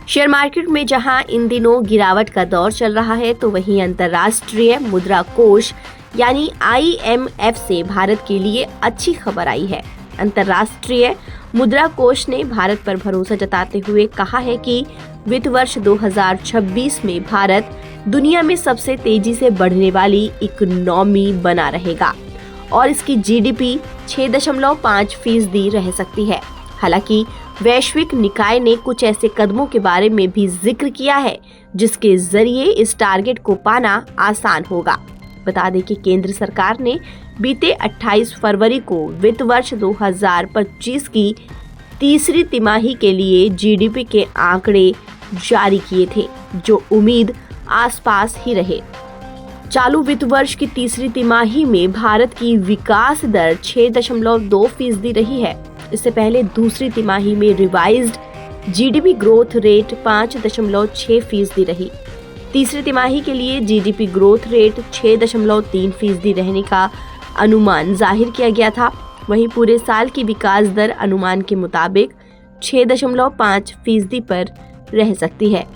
Share market में जहां इन दिनों गिरावट का दौर चल रहा है, तो वहीं अंतर्राष्ट्रीय मुद्रा कोष यानी IMF से भारत के लिए अच्छी खबर आई है। अंतर्राष्ट्रीय मुद्रा कोष ने भारत पर भरोसा जताते हुए कहा है कि वित्त वर्ष 2026 में भारत दुनिया में सबसे तेजी से बढ़ने वाली इकोनॉमी बना रहेगा और इसकी GDP 6.5% रह सकती है। हालांकि वैश्विक निकाय ने कुछ ऐसे कदमों के बारे में भी जिक्र किया है जिसके जरिए इस टारगेट को पाना आसान होगा। बता दें कि केंद्र सरकार ने बीते 28 फरवरी को वित्त वर्ष 2025 की तीसरी तिमाही के लिए GDP के आंकड़े जारी किए थे, जो उम्मीद आसपास ही रहे। चालू वित्त वर्ष की तीसरी तिमाही में भारत की विकास दर 6.2% रही है। इससे पहले दूसरी तिमाही में रिवाइज्ड GDP ग्रोथ रेट 5.6% रही। तीसरी तिमाही के लिए GDP ग्रोथ रेट 6.3% रहने का अनुमान जाहिर किया गया था। वहीं पूरे साल की विकास दर अनुमान के मुताबिक 6.5% पर रह सकती है।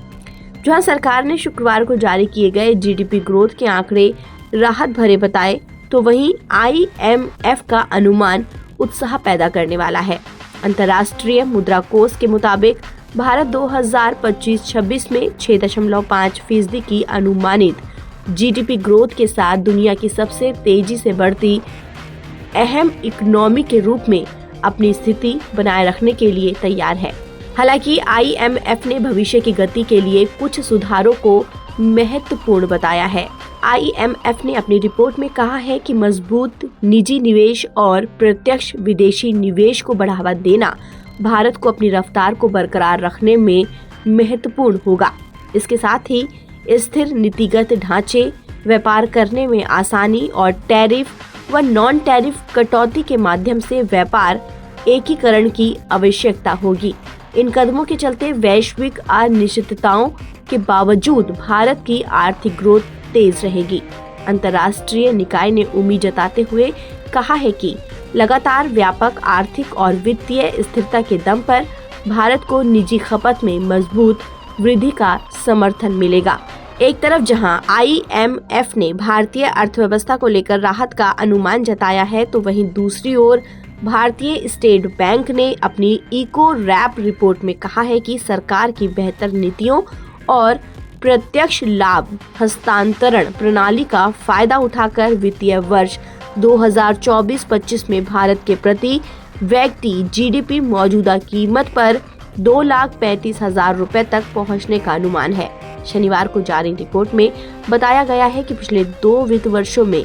जहां सरकार ने शुक्रवार को जारी किए गए GDP ग्रोथ के आंकड़े राहत भरे बताए, तो वहीं IMF का अनुमान उत्साह पैदा करने वाला है। अंतर्राष्ट्रीय मुद्रा कोष के मुताबिक भारत 2025-26 में 6.5% की अनुमानित GDP ग्रोथ के साथ दुनिया की सबसे तेजी से बढ़ती अहम इकोनॉमी के रूप में अपनी स्थिति बनाए रखने के लिए तैयार है। हालांकि IMF ने भविष्य की गति के लिए कुछ सुधारों को महत्वपूर्ण बताया है। IMF ने अपनी रिपोर्ट में कहा है कि मजबूत निजी निवेश और प्रत्यक्ष विदेशी निवेश को बढ़ावा देना भारत को अपनी रफ्तार को बरकरार रखने में महत्वपूर्ण होगा। इसके साथ ही स्थिर नीतिगत ढांचे, व्यापार करने में आसानी और टैरिफ व नॉन टैरिफ कटौती के माध्यम से व्यापार एकीकरण की आवश्यकता होगी। इन कदमों के चलते वैश्विक अनिश्चितताओं के बावजूद भारत की आर्थिक ग्रोथ तेज रहेगी। अंतर्राष्ट्रीय निकाय ने उम्मीद जताते हुए कहा है कि लगातार व्यापक आर्थिक और वित्तीय स्थिरता के दम पर भारत को निजी खपत में मजबूत वृद्धि का समर्थन मिलेगा। एक तरफ जहां IMF ने भारतीय अर्थव्यवस्था को लेकर राहत का अनुमान जताया है, तो वहीं दूसरी ओर भारतीय स्टेट बैंक ने अपनी इको रैप रिपोर्ट में कहा है कि सरकार की बेहतर नीतियों और प्रत्यक्ष लाभ हस्तांतरण प्रणाली का फायदा उठाकर वित्तीय वर्ष 2024-25 में भारत के प्रति व्यक्ति GDP मौजूदा कीमत पर 2,35,000 रुपए तक पहुंचने का अनुमान है। शनिवार को जारी रिपोर्ट में बताया गया है कि पिछले 2 वित्त वर्षों में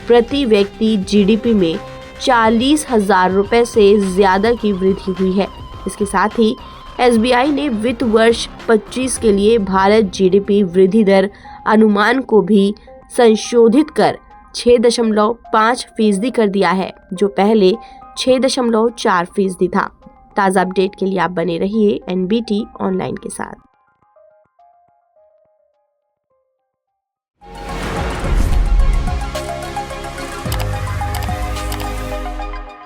प्रति व्यक्ति GDP में 40,000 रुपए से ज्यादा की वृद्धि हुई है। इसके साथ ही SBI ने वित्त वर्ष 25 के लिए भारत GDP वृद्धि दर अनुमान को भी संशोधित कर 6.5% कर दिया है, जो पहले 6.4% था। ताज़ा अपडेट के लिए आप बने रहिए NBT ऑनलाइन के साथ।